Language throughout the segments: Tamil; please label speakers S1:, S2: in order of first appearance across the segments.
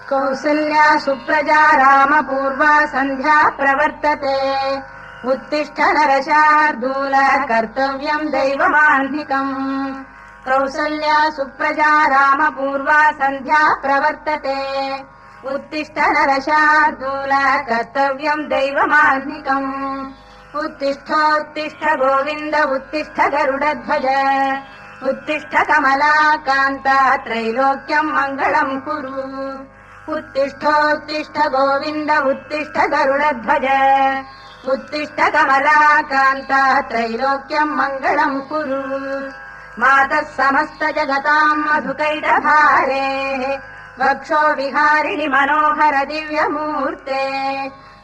S1: कौसल्या सुप्रजा रामपूर्वा सन्ध्या प्रवर्तते उत्तिष्ठ नरशार्दूल कर्तव्यम् दैवमान्धिकम् कौसल्या सुप्रजा रामपूर्वा सन्ध्या प्रवर्तते उत्तिष्ठ नरशार्दूल कर्तव्यम् दैवमान्धिकम् उत्तिष्ठोत्तिष्ठ गोविन्द उत्तिष्ठ गरुडध्वज उत्तिष्ठ कमलाकान्त त्रैलोक्यम् मङ्गलम् कुरु उत्तिष्ठोत्तिष्ठ गोविन्द उत्तिष्ठ गरुडध्वज उत्तिष्ठ कमलाकान्त त्रैलोक्यम् मङ्गलम् कुरु मातः समस्त जगताम् मधुकैटभारेः वक्षो विहारिणि मनोहर दिव्यमूर्ते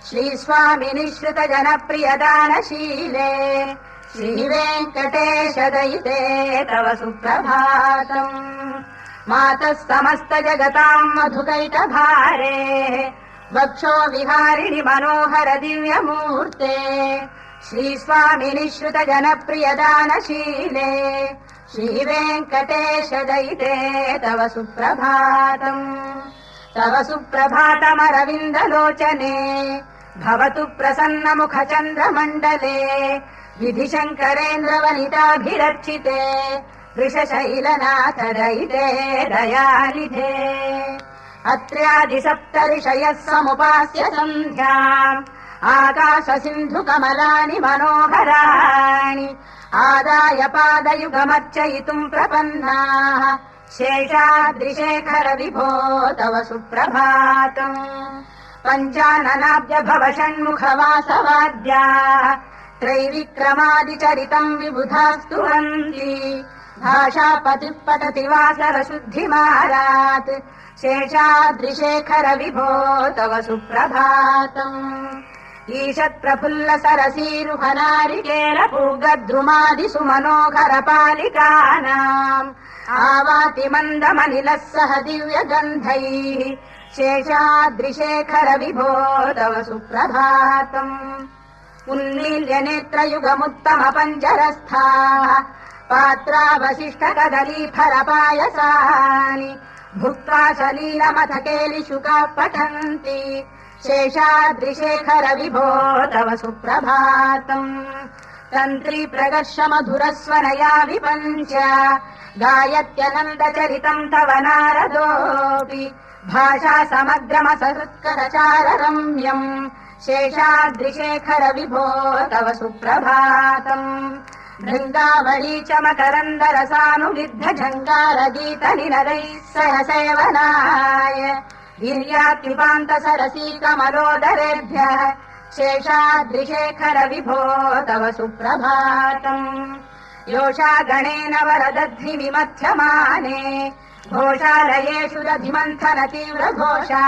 S1: श्रीस्वामिनि श्रुत जनप्रियदानशीले श्रीवेङ्कटेश दयिते तव सुप्रभातम् मातः समस्त जगताम् मधुकैटभारेः वक्षो विहारिणि मनोहर दिव्यमूर्ते श्रीस्वामिनि श्रुत जनप्रियदानशीले श्रीवेङ्कटेश दयिते तव सुप्रभातम् तव सुप्रभातमरविन्दलोचने भवतु प्रसन्नमुख चन्द्रमण्डले विधिशङ्करेन्द्रवनिताभिरर्चिते वृषशैलनाथ दयिते दयानिधे अत्र्यादिसप्तऋषयः समुपास्य सन्ध्याम् आकाश सिन्धु कमलानि मनोहराणि आदाय पादयुगमर्चयितुम् प्रपन्नाः शेषाद्रिशेखर विभो तव सुप्रभातम् पञ्चाननाब्ज भव षण्मुखवासवाद्याः त्रैविक्रमादिचरितम् विबुधास्तुवन्ति भाषापतिः पठति वासर शुद्धिमारात् शेषाद्रिशेखर विभो तव सुप्रभातम् ईषत्प्रफुल्ल सरसीरुहनारिकेल पूगद्रुमादिषु मनोहर पालिकानाम् आवाति मन्दमनिलः सह दिव्यगन्धैः शेषाद्रिशेखर विभो तव सुप्रभातम् उन्मील्य नेत्रयुगमुत्तम पञ्जरस्थाः पात्रावशिष्ट कदलीफलपायसानि भुक्त्वा सलीलमथ केलिशुकाः पठन्ति शेषाद्रिशेखर विभो तव सुप्रभातम् तन्त्री प्रगर्ष मधुरस्वनया विपञ्च गायत्यनन्दचरितम् तव नारदोऽपि भाषा समग्रमसहृत्करचार रम्यम् शेषाद्रिशेखर विभो तव सुप्रभातम् भृङ्गावली च मकरन्दरसानुविद्ध झङ्कार गीतनिनदैः सह सेवनाय वीर्यात्युपान्त सरसी कमलोदरेभ्यः शेषाद्रिशेखर विभो तव सुप्रभातम् योषा गणेन वरदध्नि विमथ्यमाने घोषालयेषु दधिमन्थन तीव्र घोषा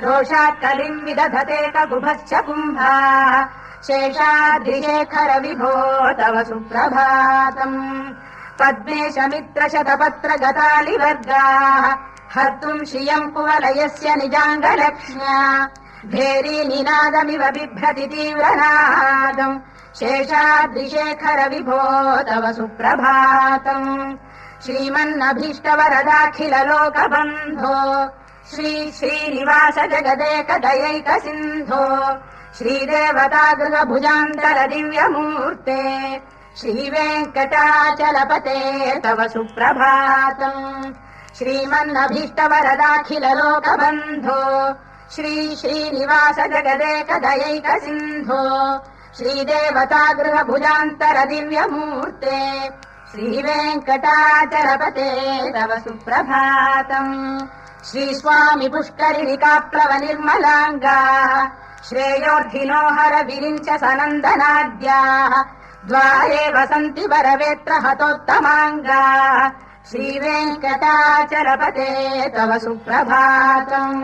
S1: रोषात् कलिम् विदधते ककुभश्च कुम्भाः शेषाद्रिशेखर विभो तव सुप्रभातम् पद्मेश मित्र शतपत्र गतालिवर्गाः हर्तुम् श्रियम् कुवलयस्य निजाङ्गलक्ष्म्या भेरी निनादमिव बिभ्रति तीव्रनादम् शेषाद्रिशेखर विभो तव सुप्रभातम् श्रीमन्नभीष्टवरदाखिल लोकबन्धो श्री श्रीनिवास जगदेक दयैक सिन्धो श्रीदेवतागृह भुजान्तर दिव्यमूर्ते श्रीवेङ्कटाचलपते तव सुप्रभातम् श्रीमन्नभीष्टवरदाखिल लोकबन्धो श्री श्रीनिवास जगदेक दयैक सिन्धो श्रीदेवतागृह भुजान्तर दिव्यमूर्ते श्रीवेङ्कटाचलपते तव सुप्रभातम् श्रीस्वामि पुष्करिणिकाप्लव निर्मलाङ्गाः श्रेयोर्धिनो हर विरिञ्च सनन्दनाद्याः द्वारे वसन्ति वरवेत्र हतोत्तमाङ्गाः श्रीवेङ्कटाचलपते तव सुप्रभातम्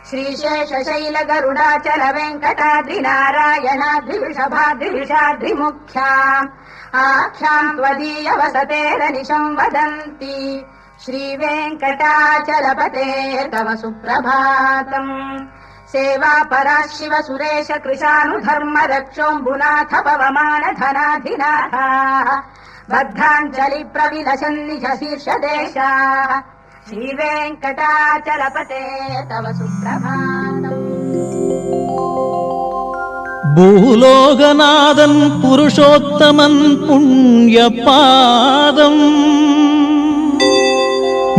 S1: श्रीशेषशैल गरुडाचल वेङ्कटाद्रिनारायणाद्रिवृषभाद्रिवृषाद्रिमुख्याम् आख्याम् त्वदीय वसतेरनिशम् वदन्ति श्रीवेङ्कटाचलपते तव सुप्रभातम् सेवा परा शिव सुरेश कृशानुधर्म रक्षोऽम्बुनाथ पवमान धनाधिनाथाः बद्धाञ्जलि प्रविलसन् निज शीर्षदेशाः श्रीवेङ्कटाचलपते तव सुप्रभातम्।
S2: பூலோகநாதன் புருஷோத்தமன் புண்ணிய பாதம்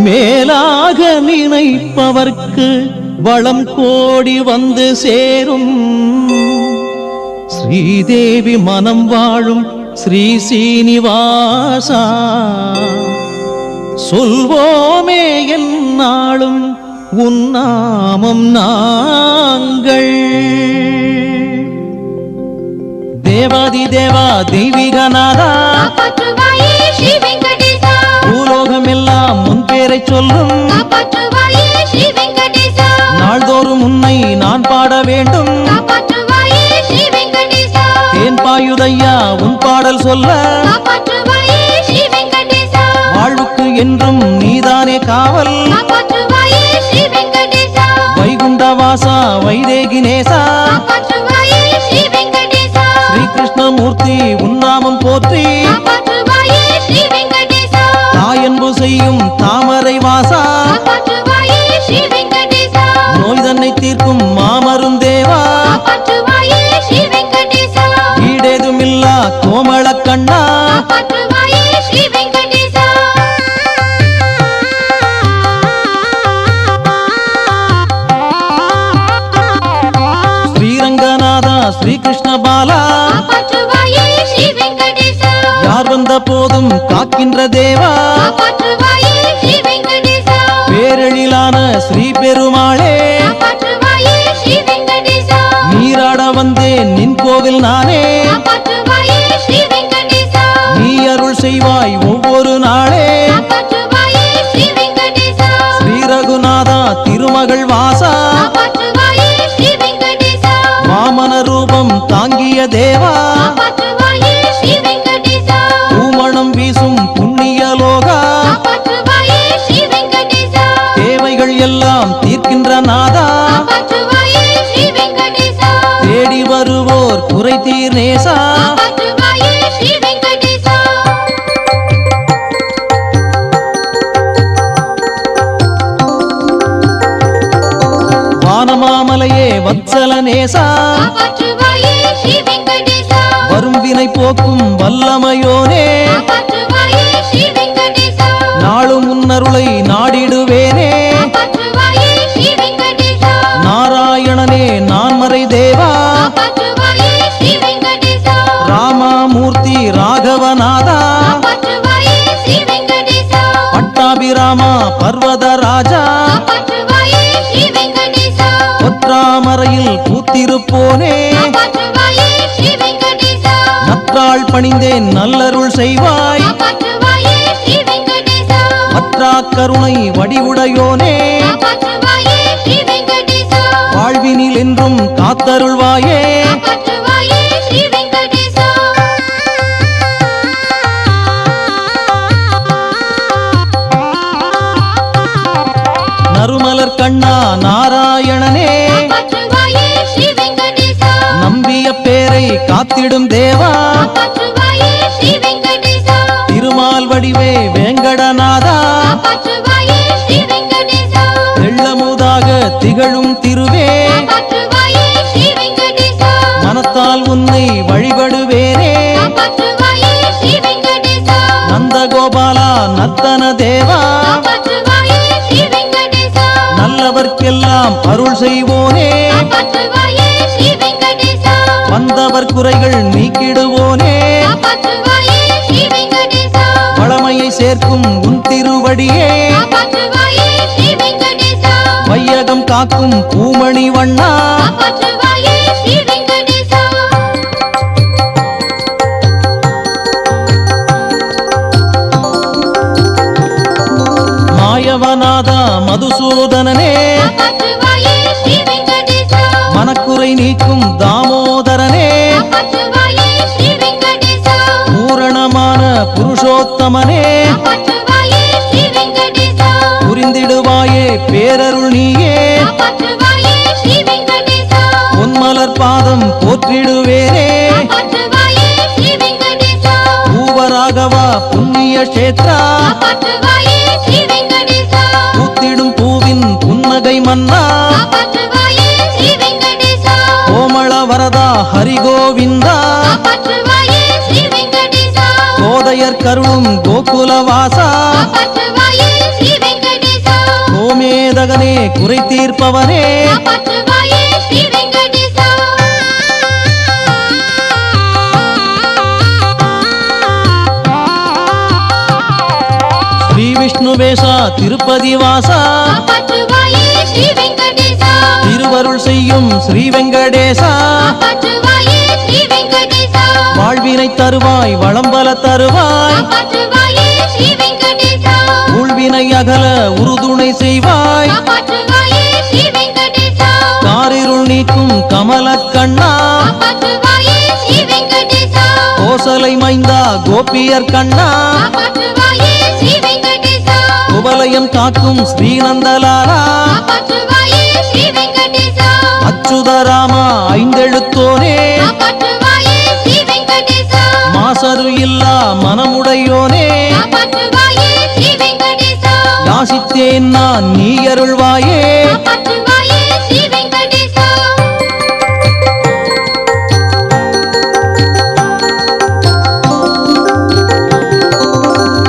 S2: மேலாக நினைப்பவர்க்கு வளம் கோடி வந்து சேரும். ஸ்ரீதேவி மனம் வாழும் ஸ்ரீ சீனிவாசா சொல்வோமே என்னாலும் உன்னாமம் நாங்கள். தேவாதி தேவா தெய்வீகநாதா பூலோகம் எல்லாம் முன் பேரை சொல்லும். நாள்தோறும் உன்னை நான் பாட வேண்டும். தேன் பாயுதையா உன் பாடல் சொல்ல. வாழ்வுக்கு என்றும் நீதானே காவல். வைகுண்டவாசா வைதேகினேசா ஸ்ரீ கிருஷ்ணமூர்த்தி உன்னாமம் போற்றி. தாயன்பு செய்யும் தாமரை வாசா நோய் தன்னை தீர்க்கும் மாமருந்தேவா ஈடேதுமில்லா கோமள கண்ணா ஸ்ரீரங்கநாதா ஸ்ரீ கிருஷ்ண பாலா யார் வந்த போதும் காக்கின்ற தேவா பேரெழிலான ஸ்ரீ பெருமாளே நீராட வந்தேன் நின் கோவில் நானே. நீ அருள் செய்வாய் ஒவ்வொரு நாளே. ஸ்ரீ ரகுநாதா திருமகள் வாசா வாமன ரூபம் தாங்கிய தேவா பூமணம் வீசும் புண்ணிய லோகா தேவைகள் எல்லாம் தீர்க்கின்ற நாதா தேடி வருவோர் குறை தீர் நேசா. வானமாமலையே வத்சல நேசா வரும் வினை போக்கும் வல்லமையோனே நாளும் முன்னருளை நாடிடுவேனே. நாராயணனே நான்மறை தேவா ராமாமூர்த்தி ராகவநாதா பட்டாபிராமா பர்வத ராஜா ஒற்றாமரையில் பூத்திருப்போனே நற்றாள் பணிந்தேன் நல்லருள் செய்வாய். அற்றா கருணை வடிவுடையோனே வாழ்வினில் என்றும் காத்தருள்வாயே. நறுமலர் கண்ணா நாராயணனே நம்பிய பேரை காத்திடும் தேவா திருமால் வடிவே வேங்கடநாதா தெள்ளமுதாக திகழும் திருவே மனத்தால் உன்னை வழிபடுவேனே. நந்தகோபாலா நர்த்தன தேவா நல்லவர்க்கெல்லாம் அருள் செய்வோனே வந்தவர் குறைகள் நீக்கிடுவோனே பழமையை சேர்க்கும் உன் திருவடியே வையகம் காக்கும் பூமணி வண்ணா மாயவநாதா மதுசூதனனே மனக்குறை நீக்கும் தாமோதரனே பூரணமான புருஷோத்தமனே புரிந்திடுவாயே பேரருள் நீயே பொன்மலர் பாதம் போற்றிடுவேனே பூவராகவா புண்ணிய கஷேத்ரா மன்னா
S1: காப்பாற்றுவாயே ஸ்ரீ வெங்கடேசா.
S2: கோமள வரதா ஹரிகோவிந்தா
S1: காப்பாற்றுவாயே ஸ்ரீ வெங்கடேசா.
S2: கோதையர் கருளும் கோகுலவாசா
S1: காப்பாற்றுவாயே ஸ்ரீ வெங்கடேசா.
S2: கோமேதகனே குறை தீர்ப்பவனே
S1: காப்பாற்றுவாயே ஸ்ரீ வெங்கடேசா.
S2: ஸ்ரீ விஷ்ணுவேஷா திருப்பதி வாசா
S1: காப்பாற்றுவாயே ஸ்ரீ வெங்கடேசா.
S2: திருவருள் செய்யும் ஸ்ரீ வெங்கடேசா
S1: காப்பாற்றுவாயே ஸ்ரீ வெங்கடேசா.
S2: வாழ்வினை தருவாய் வளம்பல தருவாய்
S1: காப்பாற்றுவாயே ஸ்ரீ வெங்கடேசா.
S2: ஊழ்வினை அகல உறுதுணை செய்வாய்
S1: காப்பாற்றுவாயே ஸ்ரீ வெங்கடேசா.
S2: காரிருள் நீக்கும் கமல கண்ணா
S1: காப்பாற்றுவாயே ஸ்ரீ வெங்கடேசா.
S2: கோசலை மைந்தா கோபியர் கண்ணா
S1: காப்பாற்றுவாயே ஸ்ரீ வெங்கடேசா.
S2: குவலயம் காக்கும் ஸ்ரீநந்தலாலா
S1: காப்பாற்றுவாயே ஸ்ரீ வெங்கடேசா.
S2: அச்சுதராமா ஐந்தெழுத்தோனே
S1: காப்பாற்றுவாயே ஸ்ரீ வெங்கடேசா.
S2: மாசரு இல்லா மனமுடையோனே
S1: காப்பாற்றுவாயே ஸ்ரீ வெங்கடேசா.
S2: யாசித்தேன் நான் நீ அருள்வாயே
S1: காப்பாற்றுவாயே ஸ்ரீ வெங்கடேசா.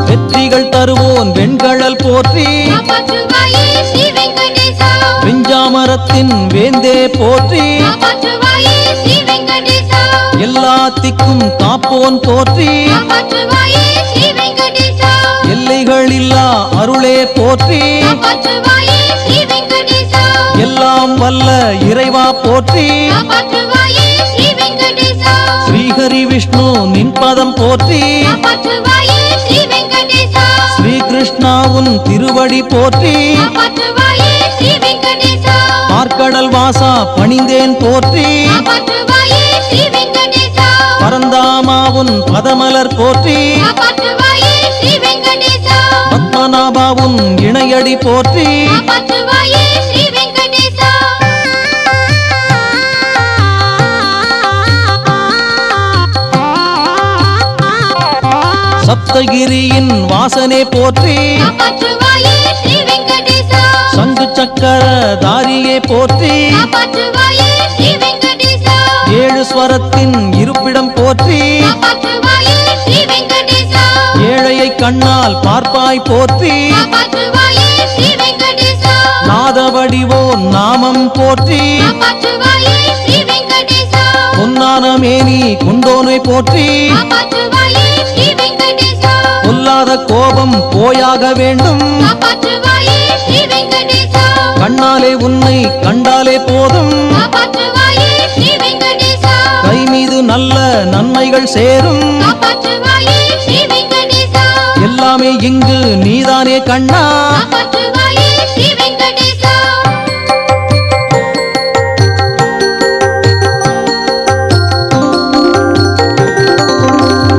S2: வெற்றிகள் தருவோன் வெண்கழல் போற்றி
S1: காப்பாற்றுவாயே ஸ்ரீ வெங்கடேசா.
S2: வெஞ்சாமரத்தின் வேந்தே போற்றி
S1: காப்பாற்றுவாயே ஸ்ரீ வெங்கடேசா.
S2: எல்லாத்திக்கும் காப்போன் போற்றி
S1: காப்பாற்றுவாயே ஸ்ரீ வெங்கடேசா.
S2: எல்லைகள் இல்லா அருளே போற்றி
S1: காப்பாற்றுவாயே ஸ்ரீ வெங்கடேசா.
S2: எல்லாம் வல்ல இறைவா போற்றி
S1: காப்பாற்றுவாயே ஸ்ரீ வெங்கடேசா.
S2: ஸ்ரீஹரி விஷ்ணு நின் பதம் போற்றி
S1: காப்பாற்றுவாயே ஸ்ரீ வெங்கடேசா.
S2: ஸ்ரீ கிருஷ்ணா உன் திருவடி போற்றி
S1: காப்பாற்றுவாயே ஸ்ரீ வெங்கடேசா.
S2: பார்க்கடல் வாசா பணிந்தேன் போற்றி
S1: காப்பாற்றுவாயே ஸ்ரீ வெங்கடேசா.
S2: பரந்தாமா உன் பதமலர் போற்றி
S1: காப்பாற்றுவாயே ஸ்ரீ வெங்கடேசா.
S2: பத்மநாபா உன் இணையடி போற்றி
S1: காப்பாற்றுவாயே ஸ்ரீ வெங்கடேசா.
S2: சப்தகிரியின் வாசனே போற்றி
S1: காப்பாற்றுவாயே ஸ்ரீ வெங்கடேசா.
S2: சங்கு சக்கர தாரியே போற்றி
S1: காப்பாற்றுவாயே ஸ்ரீ வெங்கடேசா.
S2: ஏழு ஸ்வரத்தின் இருப்பிடம் போற்றி
S1: காப்பாற்றுவாயே ஸ்ரீ வெங்கடேசா.
S2: ஏழையை கண்ணால் பார்ப்பாய் போற்றி
S1: காப்பாற்றுவாயே ஸ்ரீ வெங்கடேசா.
S2: நாதவடிவோ நாமம் போற்றி
S1: காப்பாற்றுவாயே ஸ்ரீ வெங்கடேசா.
S2: பொன்னான மேனி கொண்டோனை போற்றி
S1: காப்பாற்றுவாயே ஸ்ரீ வெங்கடேசா.
S2: பொல்லாத கோபம் போயாக வேண்டும்
S1: காப்பாற்றுவாயே ஸ்ரீ வெங்கடேசா.
S2: கண்ணாலே உன்னை கண்டாலே போதும்
S1: காப்பாற்றுவாயே ஸ்ரீ வெங்கடேசா.
S2: கை மீது நல்ல நன்மைகள் சேரும்
S1: காப்பாற்றுவாயே ஸ்ரீ வெங்கடேசா.
S2: எல்லாமே இங்கு நீதானே கண்ணா
S1: காப்பாற்றுவாயே ஸ்ரீ வெங்கடேசா.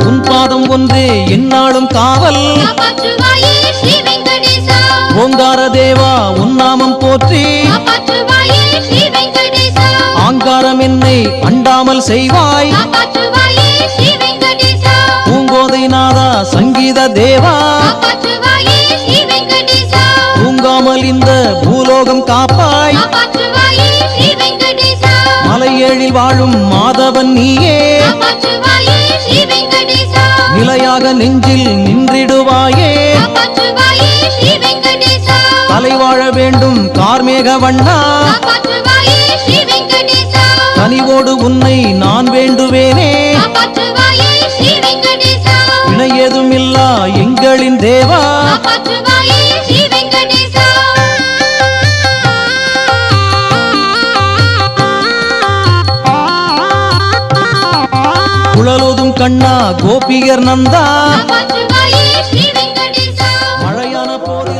S2: உன் பாதம் ஒன்றே எந்நாளும் காவல்
S1: காப்பாற்றுவாயே ஸ்ரீ வெங்கடேசா.
S2: ஓங்கார தேவா உன் நாமம் போற்றி
S1: காப்பாற்றுவாயே ஸ்ரீ வெங்கடேசா.
S2: ஆங்காரம் என்னை அண்டாமல் செய்வாய்
S1: காப்பாற்றுவாயே ஸ்ரீ வெங்கடேசா.
S2: பூங்கோதை நாதா சங்கீத தேவா
S1: காப்பாற்றுவாயே ஸ்ரீ வெங்கடேசா.
S2: தூங்காமல் இந்த பூலோகம் காப்பாய்
S1: காப்பாற்றுவாயே ஸ்ரீ வெங்கடேசா.
S2: மலையேழில் வாழும் மாதவன் நீயே
S1: காப்பாற்றுவாயே ஸ்ரீ வெங்கடேசா.
S2: நிலையாக நெஞ்சில் நின்றிடுவாயே
S1: காப்பாற்றுவாயே ஸ்ரீ வெங்கடேசா.
S2: தலை வாழ வேண்டும் கார்மேக வண்ணா
S1: காப்பாற்றுவாயே ஸ்ரீ வெங்கடேசா.
S2: கனிவோடு உன்னை நான் வேண்டுவேனே
S1: காப்பாற்றுவாயே ஸ்ரீ வெங்கடேசா.
S2: இணை ஏதுமில்லா எங்களின் தேவா
S1: காப்பாற்றுவாயே ஸ்ரீ வெங்கடேசா.
S2: குழலோதும் கண்ணா கோபியர் நந்தா
S1: காப்பாற்றுவாயே ஸ்ரீ வெங்கடேசா.
S2: மழையான போதில்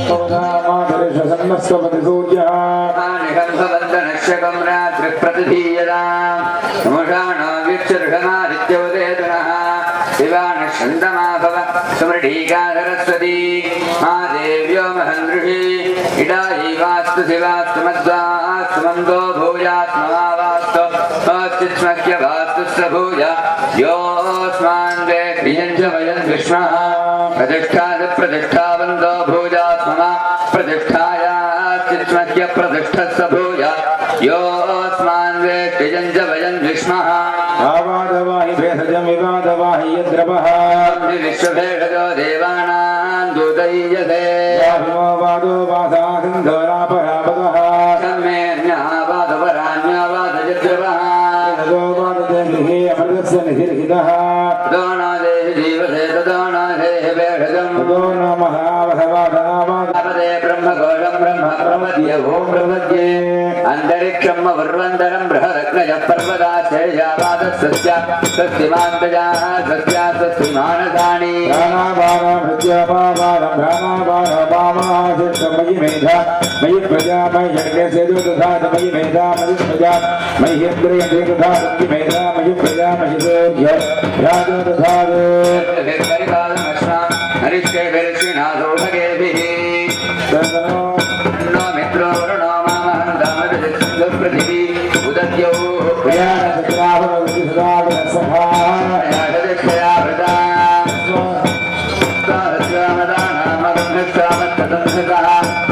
S3: सरस्वती महादेव्यो महन्द्रुषि इडायि वास्तु शिवास्तु मद्वास्तु मन्दो भूयात्मवास्तु अस्तित्मक्य वास्तु सभूय योऽस्मान् वे क्रियञ्च वयं विष्णः प्रतिष्ठावन्दो भूयात्मना प्रतिष्ठायास्तित्मक्य सत्य प्रतिष्ठस्य भूया योऽस्मान् वेष्टिजं च वयं विष्मः
S4: आवादवाहि भेषजं विवादवाहि यद्रवः
S3: विश्वभेषजो देवानां दूतय्यते
S4: याभिमो वादो वादा सिन्धोरापरापदः
S3: सम्येऽन्यावादपरान्यावादयद्रवः
S4: तदो वादते गृहे अमृतस्य निधिर्हितः
S3: तदो न देहि जीवसे तदो न देहि भेषजं
S4: तदो न महावधवादनावाद
S3: अपदे ब्रह्मघोषं ब्रह्म प्रमद्य ओं प्रमद्ये अन्तरिक्षं वर्वन्तरं बृहदग्नयः पर्वताश्चर्यावादस्य स्वस्तिमान्तजाः सस्या स्वस्तिमानसानि
S4: प्राणापानमृत्यापानं प्राणापानपामाशिष्टं मयि मेधा मयि प्रजा मयि यज्ञसेतु तथा मयि मेधा मयि प्रजा मयि इन्द्रियते तथा मयि मेधा मयि प्रजा मयि सोऽध्य राजो तथा
S3: हरिष्ठेभिर्षिणासौभगेभिः नो मित्रो वरुणो मामहन्तामृतपृथिवी उदद्यौ
S4: सखा
S3: दक्षया वृता सहस्रामदानामग्नस्रामत्तदंसकः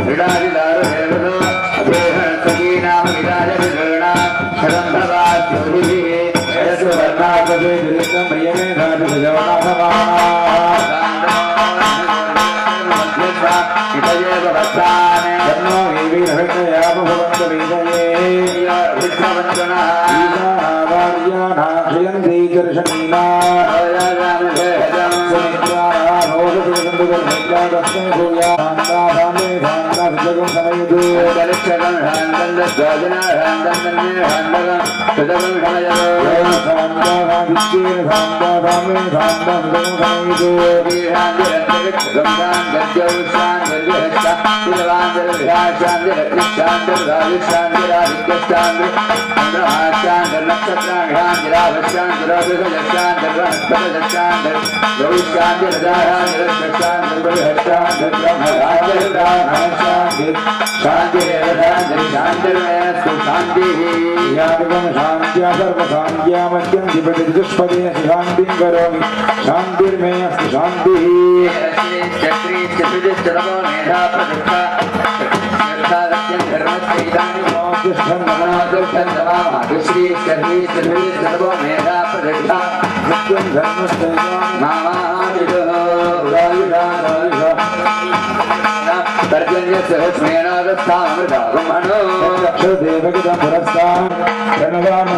S3: क्रीडादिदारुदेवतो अभेहणसखीनामविदाय विदृणा शतम्भवाद्योभिः यस्वर्णापदे
S4: दुरितं प्रियमेधाभिजवनाथमा जन्मो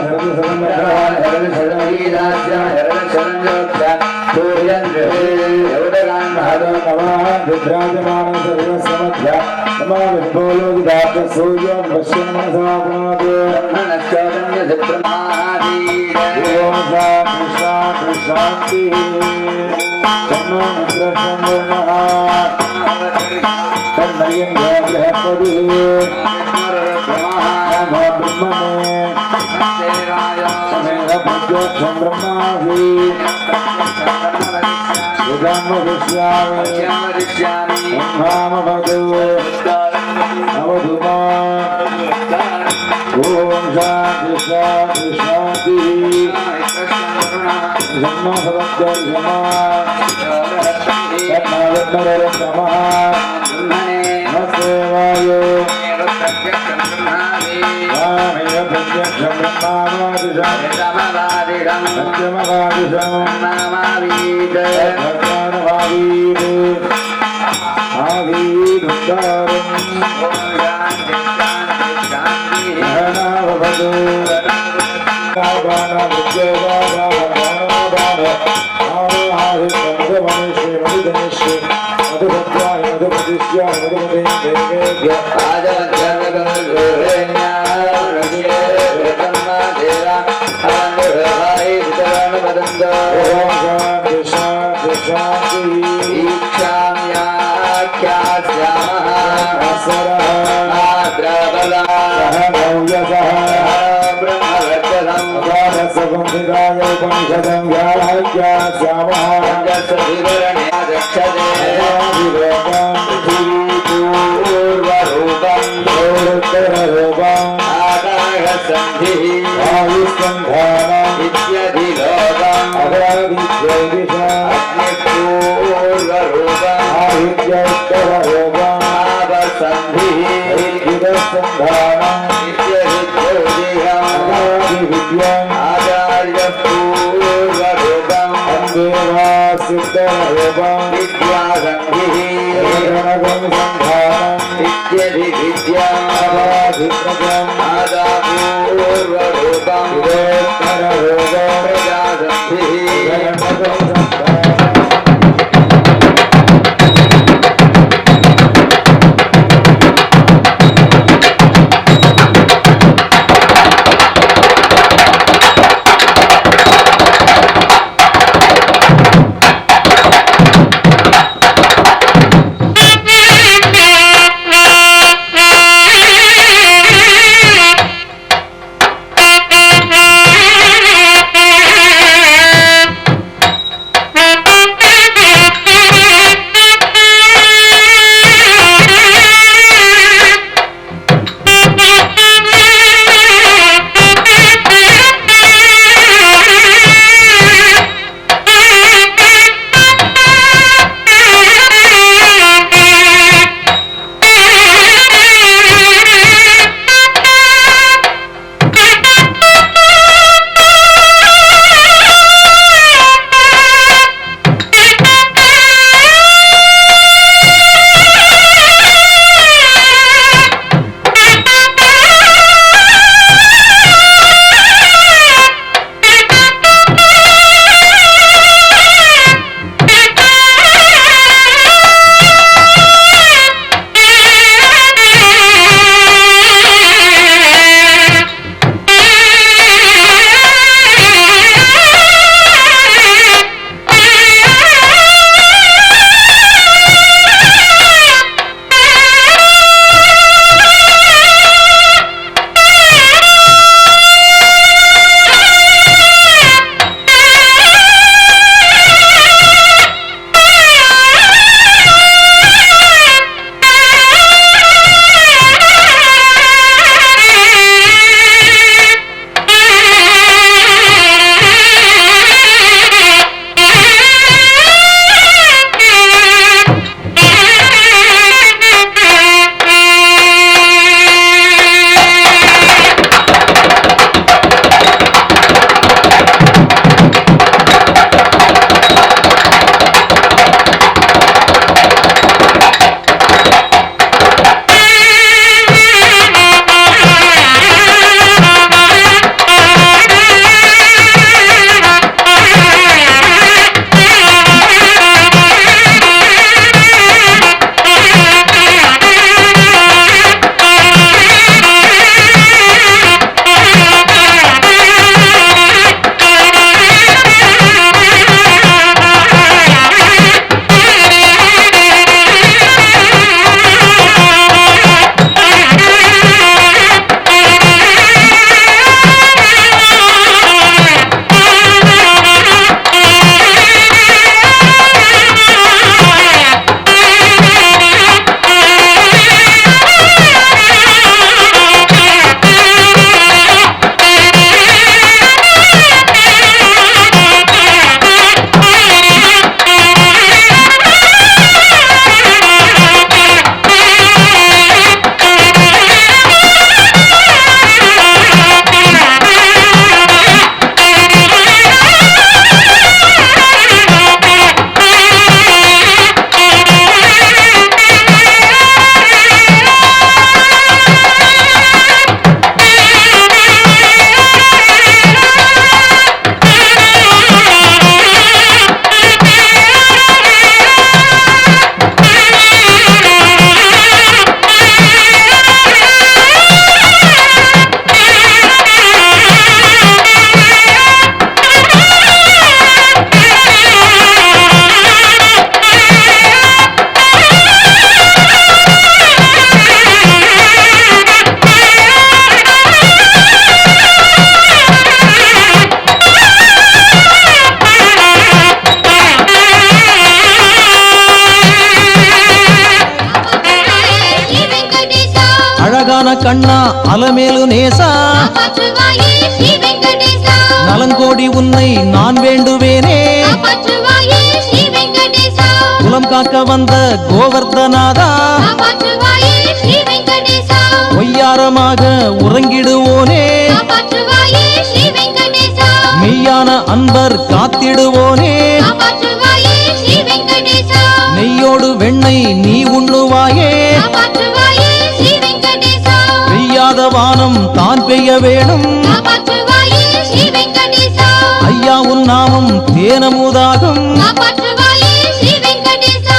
S4: Yes,
S3: विद्या आदापूर्वरूपं
S2: கண்ணா அலமேலு நேசா
S1: காப்பாற்றுவாயே ஸ்ரீ வெங்கடேசா
S2: நலங்கோடி உன்னை நான் வேண்டுவேனே
S1: காப்பாற்றுவாயே ஸ்ரீ வெங்கடேசா
S2: குலம் காக்க வந்த கோவர்தநாதா
S1: காப்பாற்றுவாயே ஸ்ரீ வெங்கடேசா
S2: பொய்யாரமாக உறங்கிடுவோனே
S1: காப்பாற்றுவாயே ஸ்ரீ வெங்கடேசா
S2: மெய்யான அன்பர் காத்திடுவோனே
S1: காப்பாற்றுவாயே ஸ்ரீ வெங்கடேசா
S2: நெய்ய நெய்யோடு வெண்ணெய் நீ உண்ணுவாயே
S1: காப்பாற்றுவாயே ஸ்ரீ வெங்கடேசா
S2: பெய்யாத வானம் தான் பெய்ய வேணும்
S1: காப்பாற்றுவாயே ஸ்ரீ வெங்கடேசா
S2: ஐயா உன் நாமம் தேனமுதாகும்
S1: காப்பாற்றுவாயே ஸ்ரீ வெங்கடேசா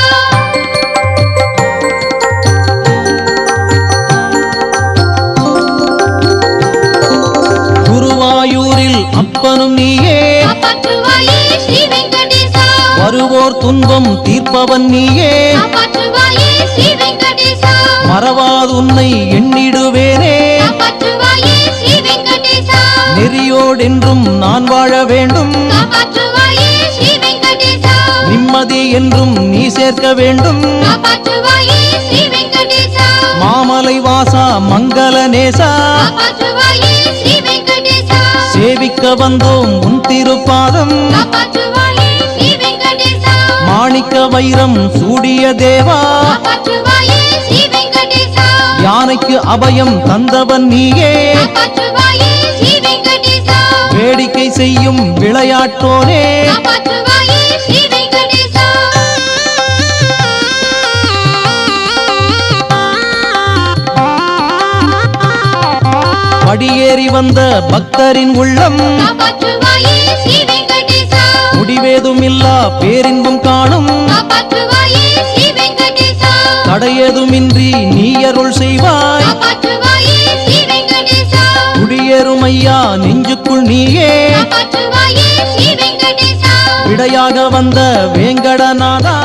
S2: குருவாயூரில் அப்பனும் நீயே
S1: காப்பாற்றுவாயே ஸ்ரீ வெங்கடேசா
S2: வருவோர் துன்பம் தீர்ப்பவன் நீயே
S1: காப்பாற்றுவாயே ஸ்ரீ வெங்கடேசா
S2: மறவாதுன்னை எண்ணிடுவேனே
S1: காப்பாற்றுவாயே ஸ்ரீ வெங்கடேசா
S2: நெறியோடென்றும் நான் வாழ வேண்டும்
S1: காப்பாற்றுவாயே ஸ்ரீ வெங்கடேசா
S2: நிம்மதி என்றும் நீ சேர்க்க வேண்டும்
S1: காப்பாற்றுவாயே ஸ்ரீ வெங்கடேசா
S2: மாமலை வாசா மங்கள நேசா
S1: காப்பாற்றுவாயே ஸ்ரீ வெங்கடேசா
S2: சேவிக்க வந்தோம் உன் திருப்பாதம்
S1: காப்பாற்றுவாயே ஸ்ரீ வெங்கடேசா
S2: மாணிக்க வைரம் சூடிய தேவா
S1: காப்பாற்றுவாயே ஸ்ரீ வெங்கடேசா
S2: யானைக்கு அபயம் தந்தவன் நீயே
S1: காப்பாற்றுவாயே ஸ்ரீ வெங்கடேசா
S2: வேடிக்கை செய்யும் விளையாட்டோனே
S1: காப்பாற்றுவாயே ஸ்ரீ வெங்கடேசா
S2: படியேறி வந்த பக்தரின் உள்ளம்
S1: காப்பாற்றுவாயே ஸ்ரீ வெங்கடேசா
S2: முடிவேதுமில்லா பேரின்பம் காணும்
S1: காப்பாற்றுவாயே ஸ்ரீ வெங்கடேசா
S2: தடையேதுமின்றி நீ அருள் செய்வாய்
S1: காப்பாற்றுவாயே ஸ்ரீ வெங்கடேசா
S2: குடியேறும் ஐயா நெஞ்சுக்குள் நீயே
S1: காப்பாற்றுவாயே ஸ்ரீ வெங்கடேசா
S2: விடையாக வந்த வேங்கடநாதா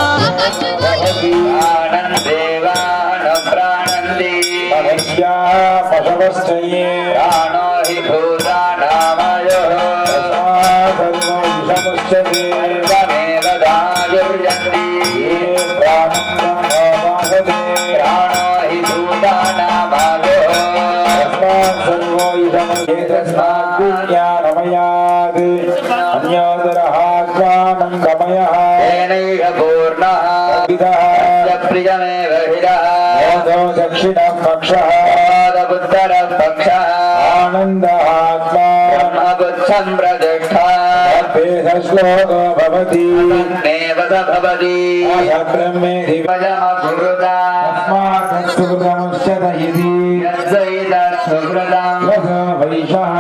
S3: प्राणन्देवान प्राणन्दी
S4: मनस्याः पशवश्चये
S3: प्राणो हि भूतानामयोः
S4: सर्वमुच्यते
S3: सर्वमेव दायुर्यन्ति
S4: ये प्राणं नमामहे
S3: प्राणो हि भूतानामयोः
S4: तस्मात् सर्वो इदमस्ति तस्मात् ज्ञानमयात् अन्योदरः ज्ञानन्दमयः
S3: तेनैव पूर्णः
S4: विदः
S3: प्रियमेव हिरः
S4: यतो दक्षिणः पक्षः
S3: उत्तरः पक्षः
S4: आनन्दः आत्मा
S3: ब्रह्मबुद्धं प्रतिष्ठा
S4: श्लोको भवति
S3: तन्नेव स भवति
S4: ब्रह्मेधि
S3: भजमकुरुता
S4: तस्मात् सुकृतमुच्यत इति
S3: यद्वैतत्सुकृतं
S4: यथा वैशः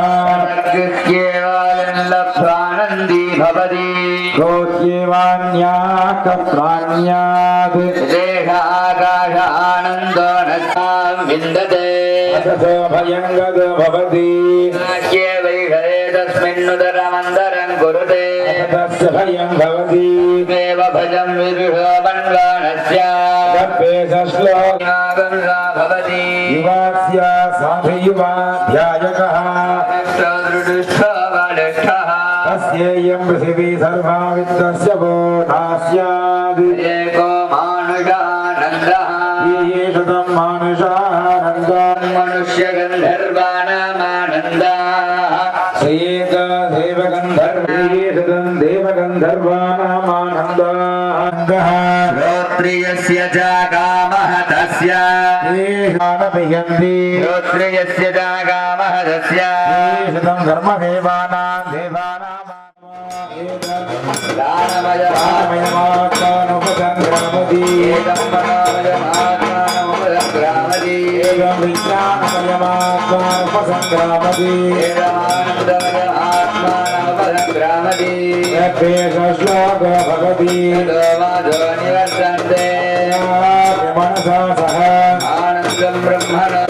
S3: कृत्येवायल्लप्रानन्दी भवति
S4: कोऽस्येवान्याकप्राण्यात्
S3: देह आकाश आनन्दो नष्टां विन्दते
S4: ततो भयङ्गद भवति
S3: वाक्येवैषये तस्मिन्नुदरमन्दरं कुरुते
S4: तस्य भयं भवति
S3: देव भजं विदुषोपन्वानस्य
S4: गर्भे श्लोक
S3: भवति
S4: युवास्य साधुयुवाध्यायकः
S3: दृढः
S4: तस्येयं पृथिवी सर्वा वित्तस्य बोधा स्यात्
S3: एको मानुषानन्दः
S4: येषतं मानुषानन्दः
S3: मनुष्यगन्धर्वाणामानन्दः
S4: स एक देवगन्धर्वेषतं देवगन्धर्वाणामानन्दः
S3: श्रोत्रियस्य च कामः तस्य
S4: येषानभियन्ति
S3: श्रोत्रियस्य च कामः तस्य
S4: येषतं धर्मदेवानां देवानां दानमयमात्मानुपसङ्ग्रामति
S3: विज्ञानमयमात्मानमुपसङ्ग्रामति
S4: श्लोको भवति मनसा सह
S3: आनन्दं ब्रह्मणि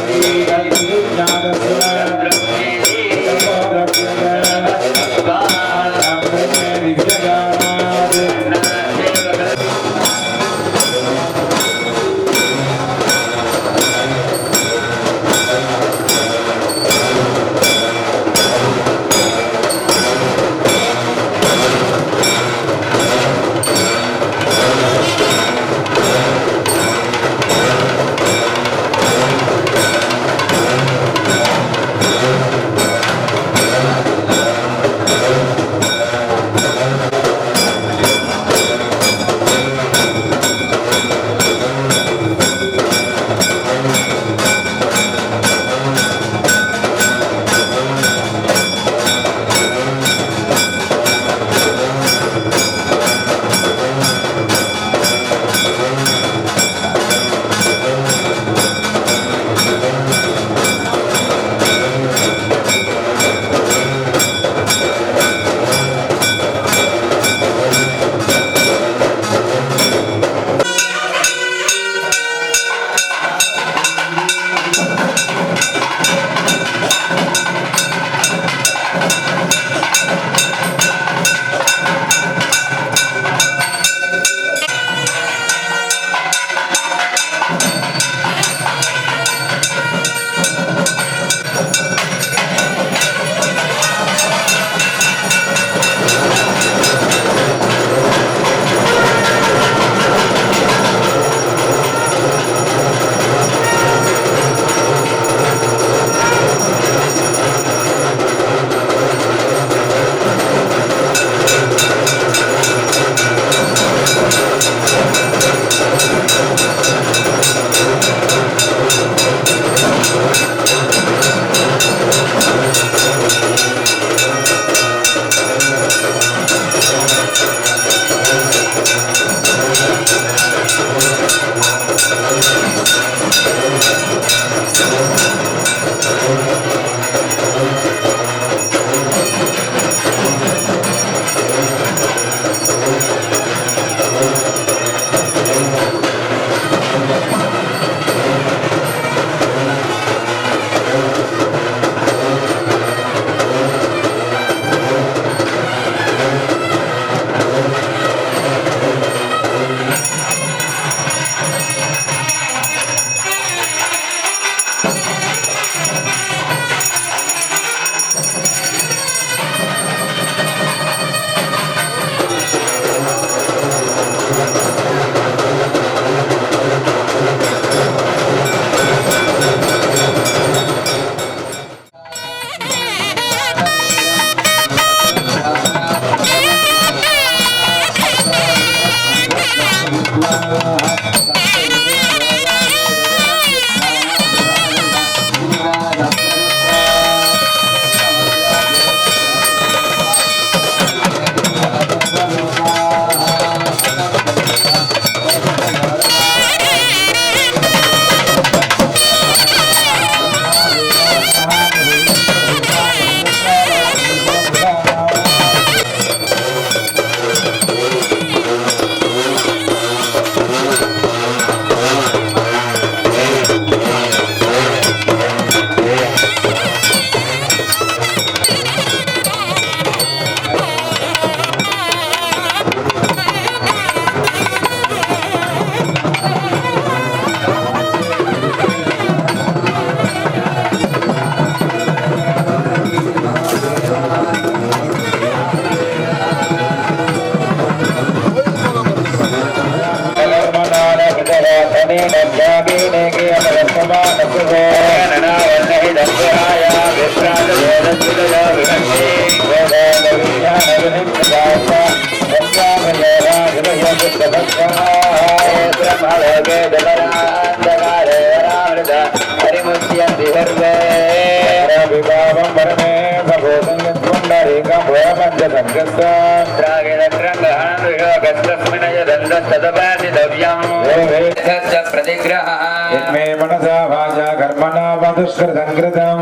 S4: मनसा वाचा कर्मणा वधुष्कृतं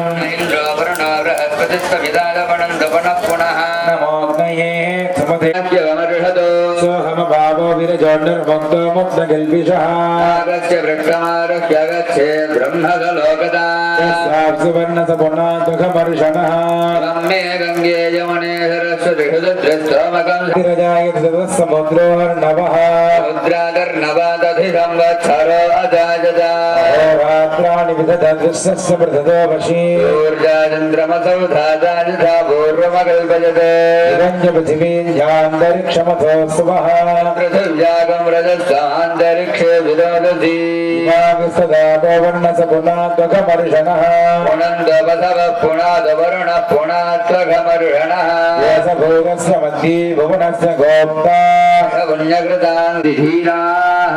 S4: नमोऽग्नये सुमते सोऽहमभावो विरजोन्निर्मुक्तो मुक्तकल्पिषः
S3: आगच्छ वृक्षमारुह्यगच्छे ब्रह्मगलोकदा
S4: सुवर्णसपुनात्मकमर्षणः
S3: मे गङ्गे यमुने सरस्वति हृदयस्तोमकं
S4: समुद्रोर्नवः
S3: मुद्राकर्णवादधि संवत्सरो अजाजदा
S4: रात्राणि विदधदृश्यस्य प्रथदो वशी
S3: ऊर्जा चन्द्रमसौ धातानिधा पूर्वमकल्पयते
S4: पृथिवीञ्जान्तरिक्षमथो सुवः
S3: पृथिव्यागं रजस्सान्तरिक्षे विरोदधि
S4: सदा पवर्णसपुनात्मकमर्षणः
S3: पुनन्दवसव पुनादवरुण पुनात्वघमर्षणः
S4: भोगस्य मध्ये भुवनस्य गोप्ता
S3: पुण्यकृतान् विधीराः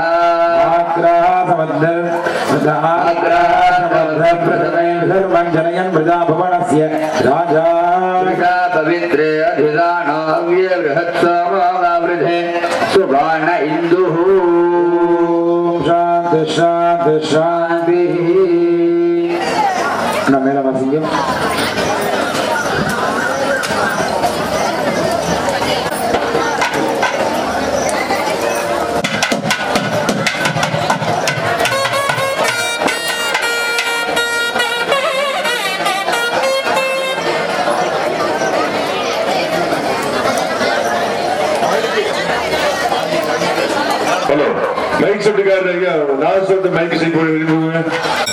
S4: जनयन् मृदा भुवनस्य राजा
S3: पवित्रे अधिदानो बृहत्समृधे सुबाण इन्दुः
S4: शान्ति शान्ति शान्तिः मेला वासिंगे
S5: हेलो माइक सब निकाल रहे क्या लास्ट सब तो माइक से बोल रहे हैं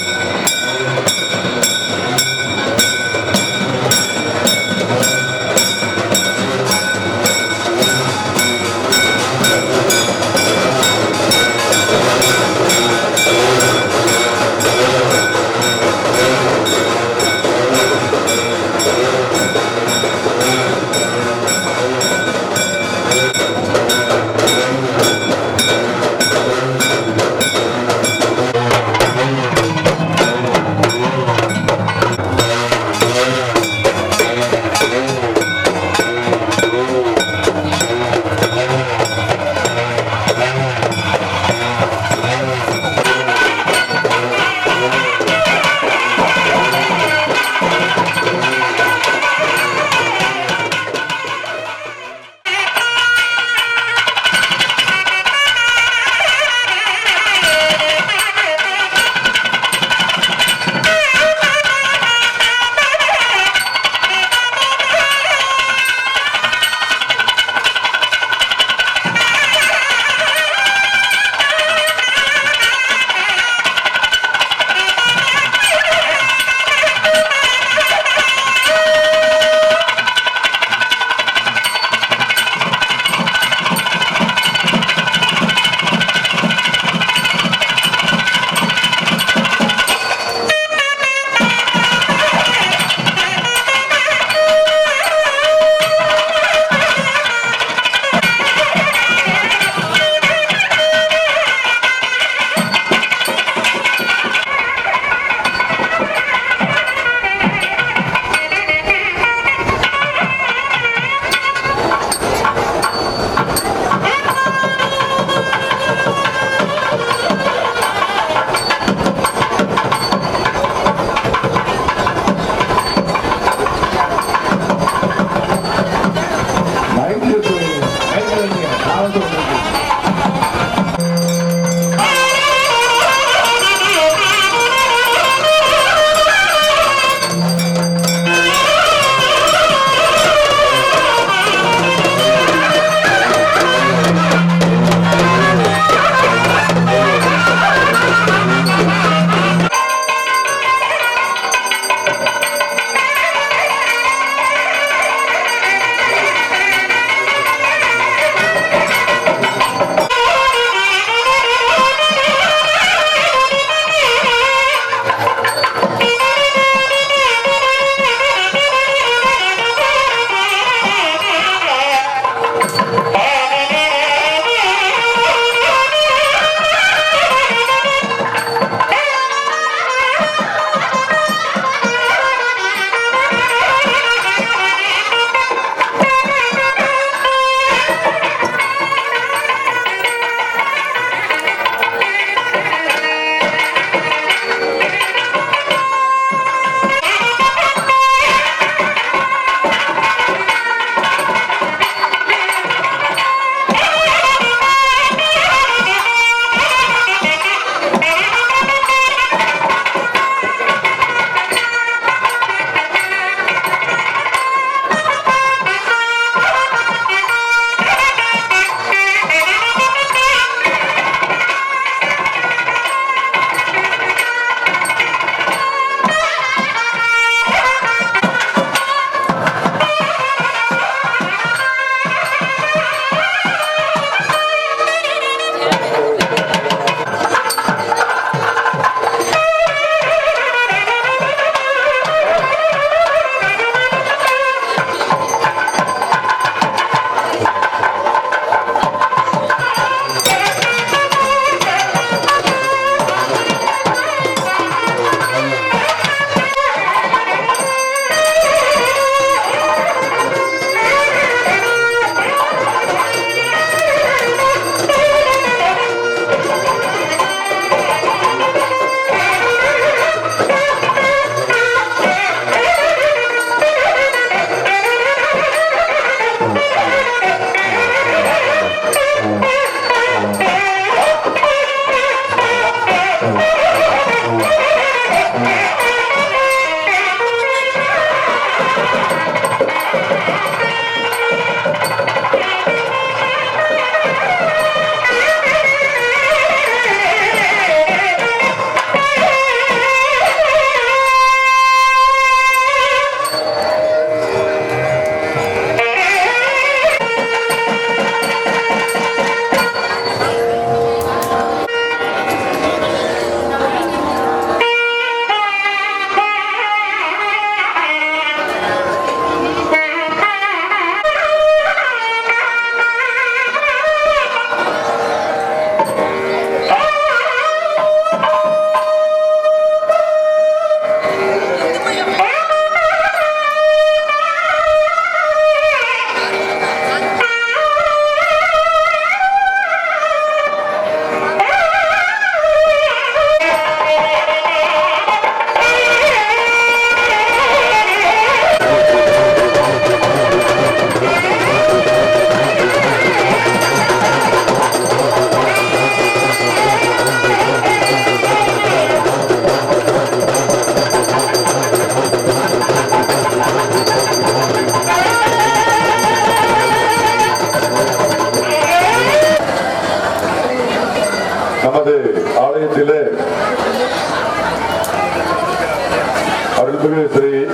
S5: அருள்மிகு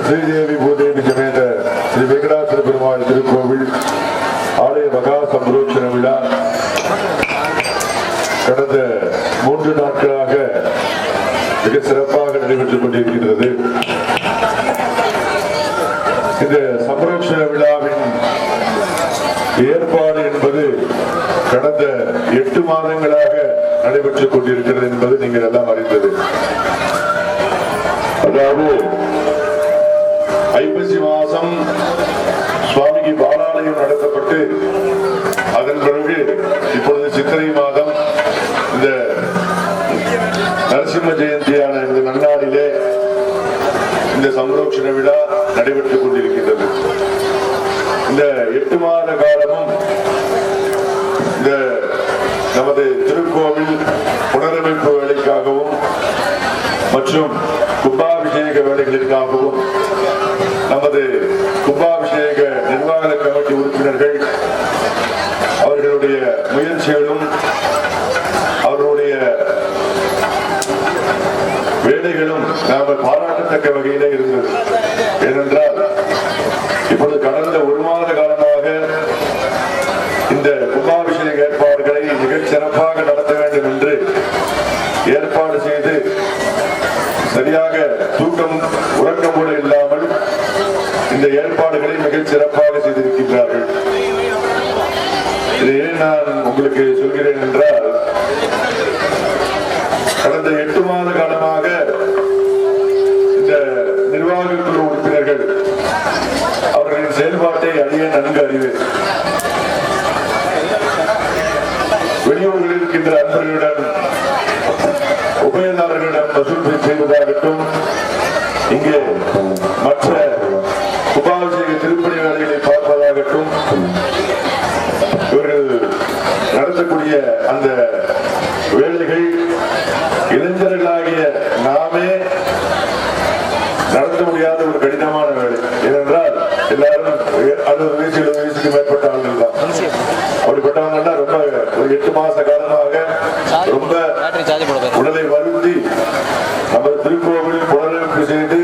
S5: ஸ்ரீதேவி பூதேவி சமேத ஸ்ரீ வெங்கடாச்சல பெருமாள் திருக்கோவில் ஆலய மகா சம்பரோட்சண விழா கடந்த 3 நாட்களாக மிக சிறப்பாக நடைபெற்றுக் கொண்டிருக்கின்றது. இந்த சம்பரோட்சண விழாவின் ஏற்பாடு என்பது கடந்த 8 மாதங்களாக நடைபெற்றுக் கொண்டிருக்கிறது என்பது நீங்கள் எல்லாம் அறிந்தது. அதாவது ஐப்பசி மாதம் சுவாமிக்கு பாலாலயம் நடத்தப்பட்டு அதன் பிறகு இப்பொழுது சித்திரை மாதம் இந்த நரசிம்ம ஜெயந்தியான இந்த நன்னாளிலே இந்த சம்பரோட்சண விழா நடைபெற்றுக் கொண்டிருக்கின்றது. இந்த 8 மாத காலமும் இந்த நமது திருக்கோவில் புனரமைப்பு வேலைக்காகவும் மற்றும் கும்பாபிஷேக வேலைகளுக்காகவும் நமது கும்பாபிஷேக நிர்வாக கமிட்டி உறுப்பினர்கள் அவர்களுடைய முயற்சிகளும் அவர்களுடைய வேலைகளும் நாம் பாராட்டத்தக்க வகையிலே இருந்தது. ஏனென்றால் இப்பொழுது கடந்த 1 மாத காலமாக இந்த கும்பாபிஷேக ஏற்பாடுகளை மிகச் சிறப்பாக நடத்த வேண்டும் என்று ஏற்பாடு செய்து சரியாக தூக்கம் உறக்கம் கூட இல்லாமல் இந்த ஏற்பாடுகளை மிகச் சிறப்பாக செய்திருக்கின்றார்கள். இதை ஏன் நான் உங்களுக்கு சொல்கிறேன் என்றால் கடந்த 8 மாத காலமாக இந்த நிர்வாக குழு உறுப்பினர்கள் அவர்களின் செயல்பாட்டை அறிய நன்கு அறிவேன். வெளியூர்களில் இருக்கின்ற அன்பர்களிடம் உபயதாரர்களிடம் வசூல் செய்வதாகட்டும், இங்கே மற்ற கும்பாபிஷேக திருப்பணி வேலைகளை பார்ப்பதாகட்டும், இவர்கள் நடத்தக்கூடிய அந்த வேலைகள் இளைஞர்களாகிய நாமே நடத்த முடியாத ஒரு கடினமான வேலை. ஏனென்றால் எல்லாரும் 60 வயசு 70 வயசுக்கு மேற்பட்ட ஆளுகள் தான். அப்படிப்பட்டவங்கன்னா ரொம்ப ஒரு 8 மாச காலமாக ரொம்ப உடலை வருந்தி நமது திருக்கோவில் புனரமைப்பு செய்து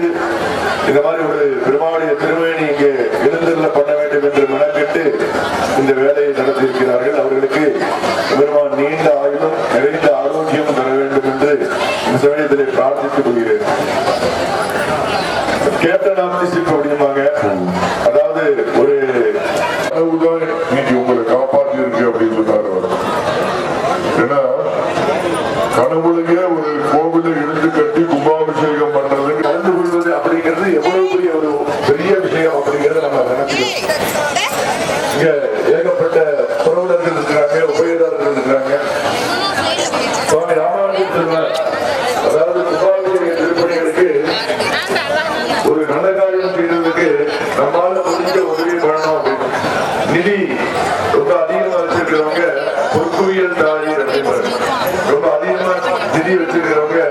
S5: இந்த மாதிரி ஒரு பெருமாளுடைய திருவேணி இங்கே எழுந்தருள பண்ண வேண்டும் என்று மெனக்கெட்டு இந்த வேலையை நடத்தியிருக்கிறார்கள். அவர்களுக்கு பெருமான் நீண்ட ஆயுளும் நிறைந்த ஆரோக்கியம் தர வேண்டும் என்று இந்த சமயத்திலே பிரார்த்தித்துக் கொள்கிறேன். கேப்டன் ஆஃப் தி ஷிப் அப்படிம்பாங்க. அதாவது ஒரு உங்களை காப்பாற்றி இருக்கு அப்படின்னு சொன்னாரு. ஏன்னா கனவுலகே ஒரு கோவிலை இழுத்து கட்டி கும்பாபிஷேகம் பண்றது கலந்து கொள்வது அப்படிங்கிறது எவ்வளவு பெரிய ஒரு பெரிய விஷயம் அப்படிங்கறத நம்ம நினைச்சுக்கணும். இங்க ஏகப்பட்ட புரவலர்கள் இருக்கிறாங்க, உபயதாரர்கள் இருக்கிறாங்க. சுவாமி ராமானுஜன் சொல்வார், அதாவது கும்பாபிஷேக திருப்பணிகளுக்கு ஒரு நல்ல காரியம் செய்யறதுக்கு நம்மால முடிஞ்ச உதவி பண்ணணும் அப்படின்னு நிதி ரொம்ப அதிகமா வச்சிருக்கிறவங்க பொறுப்புவியல் தாரி அப்படின்பாங்க. ரொம்ப அதிகமா நிதி வச்சிருக்கிறவங்க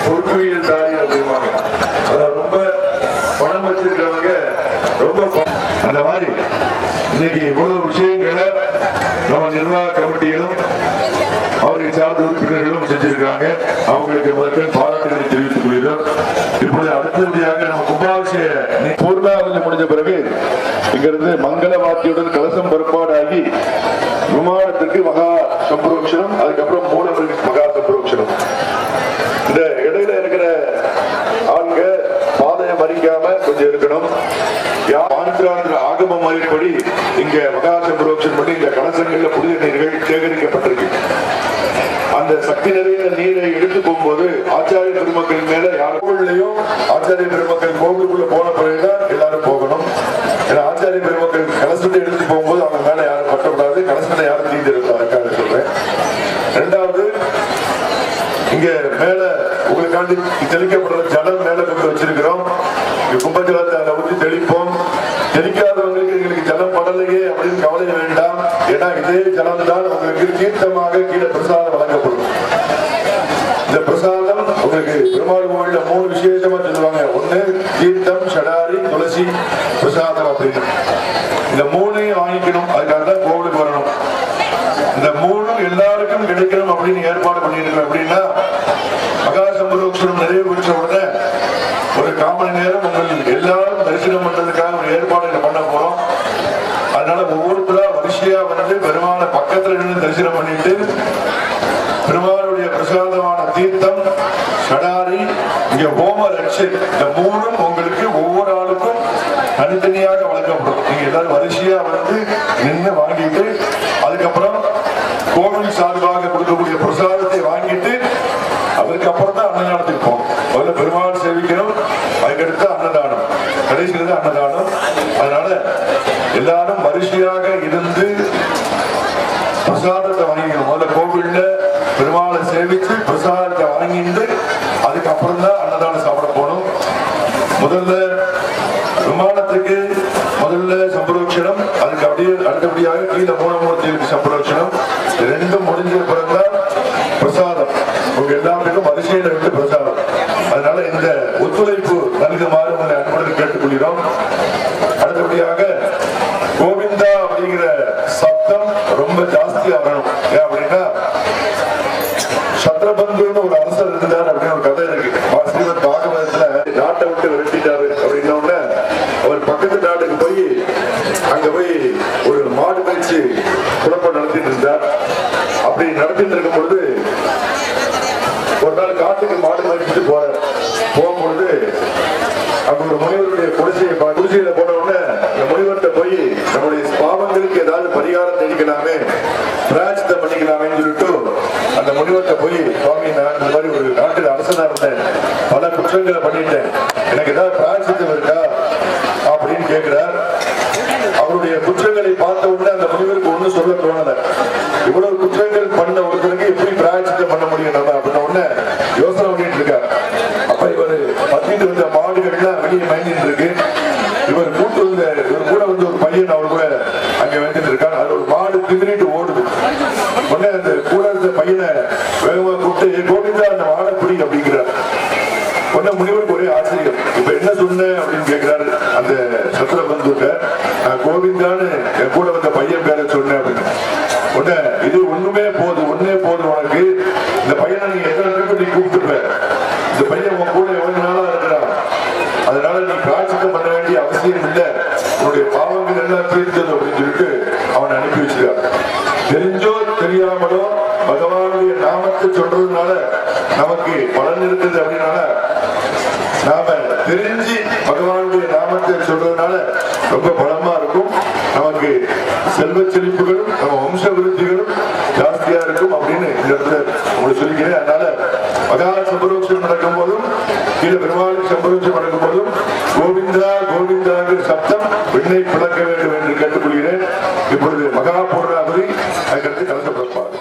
S5: பொறுப்புவியல் தாரி அப்படின்பாங்க. அதாவது ரொம்ப பணம் வச்சிருக்கிறவங்க ரொம்ப அந்த மாதிரி இன்னைக்கு இவ்வளவு விஷயங்களை நம்ம நிர்வாக கமிட்டிகளும் அவர்கள் சார்ந்த உறுப்பினர்களும் செஞ்சிருக்காங்க. அவங்களுக்கு முதல் பாராட்டுகளை தெரிவித்துக் கொள்கிறோம். இப்பொழுது அடுத்தபடியாக நம்ம கும்பாபிஷேக பூர்ணாவதி முடிஞ்ச பிறகு இங்கிருந்து மங்கள வாத்தியுடன் கலசம் பொறுப்பாடாகி விமானத்திற்கு மகா சம்பரோட்சணம், அதுக்கப்புறம் மூலவருக்கு மகா சம்பரோட்சணம். இந்த இடையில இருக்கிற ஆண்க பாதையை மறிக்காம கொஞ்சம் இருக்கணும். ஆகம முறைப்படி இங்க மகா சம்பரோட்சணம் பண்ணி இந்த கலசங்கள்ல புனித நீர்கள் சேகரிக்கப்பட்டிருக்கு. அந்த சக்தி நிறைய நீரை எடுத்து போகும்போது ஆச்சாரிய பெருமக்கள் மேல யாருக்குள்ளையும் ஆச்சாரிய பெருமக்கள் கோவிலுக்குள்ள போன பிறகுதான் எல்லாரும் போகணும். ஏன்னா ஆச்சாரிய பெருமக்கள் கலசத்தை எடுத்து போகும்போது அவங்க மேல யாரும் பட்டக்கூடாது, கலசத்தை யாரும் தீர்ந்து சொல்றேன். இரண்டாவது, இங்க மேல உங்களுக்காண்டி தெளிக்கப்படுற ஜலம் மேல கொண்டு வச்சிருக்கிறோம். கும்பஜலத்தை அதை ஊற்றி தெளிப்போம். தெளிக்காதவங்களுக்கு எங்களுக்கு ஜலம் படலையே அப்படின்னு கவலை வேண்டாம். ஏன்னா இதே ஜலம் தான் உங்களுக்கு தீர்த்தமாக கீழே பிரசாதம் வழங்கப்படும். இந்த பிரசாதம் உங்களுக்கு பெருமாள் கோவில்ல 3 விசேஷமா சொல்லுவாங்க. ஒண்ணு தீர்த்தம், ஷடாரி, துளசி பிரசாதம் அப்படின்னு. இந்த 3ஐயும் வாங்கிக்கணும். அதுக்காக தான் கோவிலுக்கு வரணும். இந்த 3 எல்லாருக்கும் கிடைக்கணும் அப்படின்னு ஏற்பாடு பண்ணிருக்கோம். அப்படின்னா மகா சம்பரோக்ஷனம் நிறைவு பெற்ற உடனே ஒரு 1/4 மணி நேரம் உங்கள் எல்லாரும் தரிசனம் பண்றதுக்காக ஒரு ஏற்பாடு பண்ண போறோம். அதனால ஒவ்வொருத்தரா வரிசையா வந்து பெருமாளை பக்கத்துல நின்று தரிசனம் பண்ணிட்டு பெருமாளுடைய பிரசாதமான தீர்த்தம், சடாரி, இங்க ஹோம ரட்சை, இந்த 3ம் உங்களுக்கு ஒவ்வொரு ஆளுக்கும் தனித்தனியாக வழங்கப்படும். நீங்க எல்லாரும் வரிசையா வந்து நின்று வாங்கிட்டு அதுக்கப்புறம் கோவில் சார்பாக கொடுக்கக்கூடிய பிரசாதத்தை வாங்கிட்டு அதுக்கப்புறம் தான் அன்னதானத்துக்கு போகணும். முதல்ல பெருமாள் சேவிக்கணும், அதுக்கடுத்து அன்னதானம், கடைசியில தான் அன்னதானம். அதனால எல்லாரும் வரிசையாக இருந்து பிரசாதத்தை வாங்கிக்கணும். முதல்ல கோவில்ல பெருமாளை சேவிச்சு பிரசாதத்தை வாங்கிட்டு அதுக்கப்புறம் தான் அன்னதானம் சாப்பிட போகணும். முதல்ல விமானத்துக்கு முதல்ல சம்பரோட்சணம், அதுக்கு அப்படியே அடுத்தபடியாக கீழே மூலமூர்த்திக்கு சம்பரோட்சணம், 2ம் முடிஞ்ச பிறகுதான் பிரசாதம். உங்க எல்லாருக்கும் வரிசையில விட்டு பிரசாதம். அதனால இந்த ஒத்துழைப்பு நல்குமாறு உங்களை அன்புடன் கேட்டுக்கொள்கிறோம். அடுத்தபடியாக கோவிந்தா அப்படிங்கிற சப்தம் ரொம்ப ஜாஸ்தியா வரணும். ஏன் அப்படின்னா சத்ரபந்துன்னு ஒரு அரசர் இருந்தார் அப்படின்னு ஒரு கதை இருக்கு. ஸ்ரீமத் பாகவதத்துல நாட்டை விட்டு விரட்டிட்டாரு அப்படின்ன உடனே அவர் பக்கத்து நாட்டுக்கு போய் அங்க போய் ஒரு மாடு மேய்ச்சி குழப்பம் நடத்திட்டு இருந்தார். அப்படி நடத்திட்டு இருக்கும் பொழுது ஒரு நாள் காட்டுக்கு மாடு மேய்ச்சிட்டு போகும்பொழுது அங்க ஒரு முனிவருடைய குடிசையில போன உடனே அந்த முனிவர்கிட்ட போய் நம்முடைய பாவங்களுக்கு ஏதாவது பரிகாரம் தெரிவிக்கலாமே, பிராயச்சித்தம் பண்ணிக்கலாமேன்னு சொல்லிட்டு அந்த முனிவர்கிட்ட போய், சுவாமி நான் இந்த மாதிரி ஒரு நாட்டில் அரசனா இருந்தேன், பல குற்றங்களை பண்ணிட்டேன், எனக்கு ஏதாவது பிராயச்சித்தம் இருக்கா அப்படின்னு கேட்கிறார். அவருடைய குற்றங்களை பார்த்த உடனே அந்த முனிவருக்கு ஒண்ணு சொல்ல தோணல. இவ்வளவு குற்றங்கள் பண்ண ஒருத்தருக்கு எப்படி பிராயச்சித்தம் பண்ண முடியும் நம்ம அப்படின்ன உடனே யோசனை பண்ணிட்டு இருக்கார். அப்ப இவர் பத்திட்டு வந்த மாடுகள்லாம் வெளியே மயங்கிட்டு இருக்கு. இவர் கூட வந்து ஒரு பையன் அவர் கூட அங்க வந்துட்டு இருக்காரு. அது ஒரு மாடு திமிரிட்டு ஓடுது. உடனே அந்த கூட இருந்த பையனை வேகமா கூப்பிட்டு, கோவிந்தா அந்த மாடை பிடி அப்படிங்கிறார். உடனே முனிவருக்கு ஒரே ஆச்சரியம். இப்ப என்ன சொன்ன அப்படின்னு கேட்கிறாரு அந்த சத்ரபந்துட்ட. கோவிந்தான்னு என் கூட வந்த பையன் பேர சொன்னேன் அப்படின்னு. உடனே இது ஒண்ணே போதும் உனக்கு. இந்த பையனை நீ எத்தனை பேருக்கு நீ கூப்பிட்டுப்ப, இந்த பையன் உன் கூட எவ்வளவு நாளா இருக்கிறான், அதனால நீ பிராயச்சித்தம் பண்ண வேண்டிய அவசியம் இல்லை, உன்னுடைய பாவங்கள் எல்லாம் தீர்த்தது அப்படின்னு சொல்லிட்டு அவனை அனுப்பி வச்சிருக்கான். தெரிஞ்சோ தெரியாமலோ பகவானுடைய நாமத்தை சொல்றதுனால நமக்கு பலன் இருக்குது. அப்படின்னால நாம தெரிஞ்சு பகவானுடைய நாமத்தை சொல்றதுனால ரொம்ப பலமா இருக்கும். நமக்கு செல்வ செழிப்புகளும் நம்ம வம்ச விருத்திகளும் ஜாஸ்தியா இருக்கும் அப்படின்னு இந்த இடத்துல உங்களுக்கு சொல்லிக்கிறேன். அதனால மகா சம்பரோட்சம் நடக்கும் போதும் கீழே பெருமாளுக்கு சம்பரோட்சம் நடக்கும் போதும் கோவிந்தா கோவிந்தாங்கிற சப்தம் விண்ணை பிளக்க வேண்டும் என்று கேட்டுக்கொள்கிறேன். இப்பொழுது மகா பூர்ணாபுரி அதுக்கடுத்து கலந்து பிறப்பார்.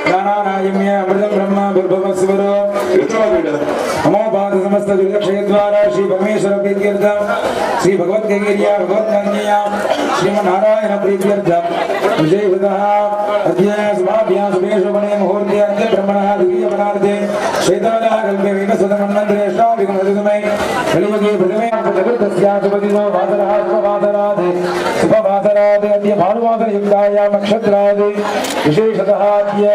S4: ज्ञानानायम्य अमृतं ब्रह्म भूर्भुवस्वरो अमोपाद समस्त दुर्लक्षयद्वारा श्री परमेश्वर प्रीत्यर्थम श्री भगवत गैर्या भगवत गंगेया श्रीमन्नारायण प्रीत्यर्थम विजयवतः अद्य समाभ्यां सुमेशोपने मुहूर्ते अन्ते ब्रह्मणः द्वितीय पदार्थे श्वेतालः कल्पे वेदसुतमन्वन्तरेष्टाभिगमनसुतमे कलियुगे प्रथमे जगतस्या सुपतिनो वासरः सुपवासराधे सुपवासराधे अद्य भानुवासरयुक्तायां नक्षत्रादि विशेषतः अद्य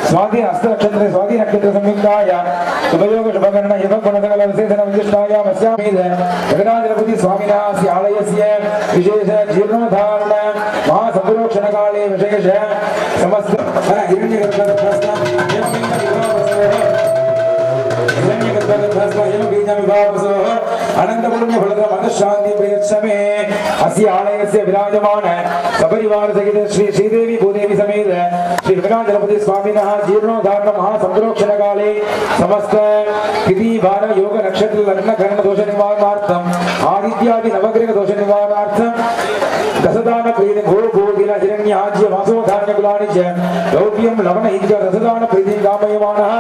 S4: स्वाति हस्तनक्षत्रे स्वाति नक्षत्र संयुक्तायां शुभयोग शुभकर्ण युवगुणसकल विशेषण विशिष्टायां अस्यामेध जगन्नाथपति स्वामिनः अस्य आलयस्य विशेष जीर्णोद्धारण महासंप्रोक्षण काले विशेष समस्त अस्य आलयस्य विराजमान सपरिवार सहित श्री श्रीदेवी भूदेवी समेत श्री वेंकटाचलपति स्वामिनः जीर्णोद्धारण महासंप्रोक्षण काले समस्त तिथि वार योग नक्षत्र लग्न करण दोष निवारणार्थम आदित्यादि नवग्रह दोष निवारणार्थम दशदान प्रीति भो भोगिल हिरण्याज्य वासोधान्य कुलानि च लौक्यं लवण इत्य दशदान प्रीति कामयमानः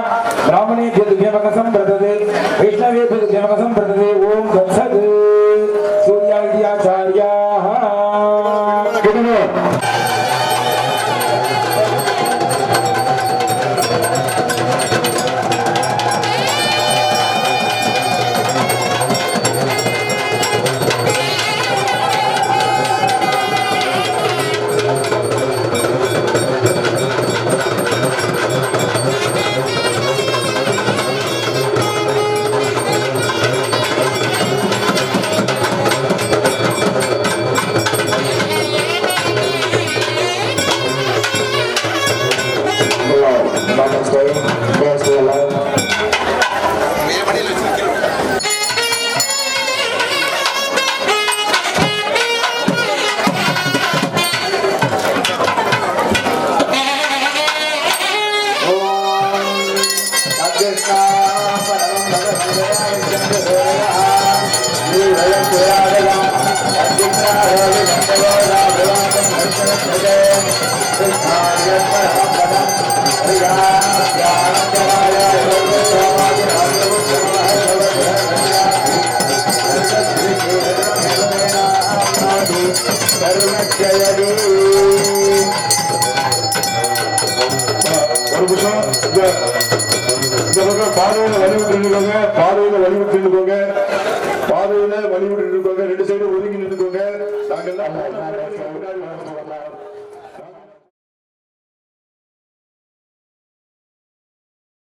S4: ब्राह्मणे दिव्यमकसं प्रददे वैष्णवे दिव्यमकसं प्रददे ओम तत्सत् सूर्याचार्याः பாதையில வழிவிட்டு ரெண்டு சைடு ஒதுங்கி நின்றுக்கோங்க நாங்கள்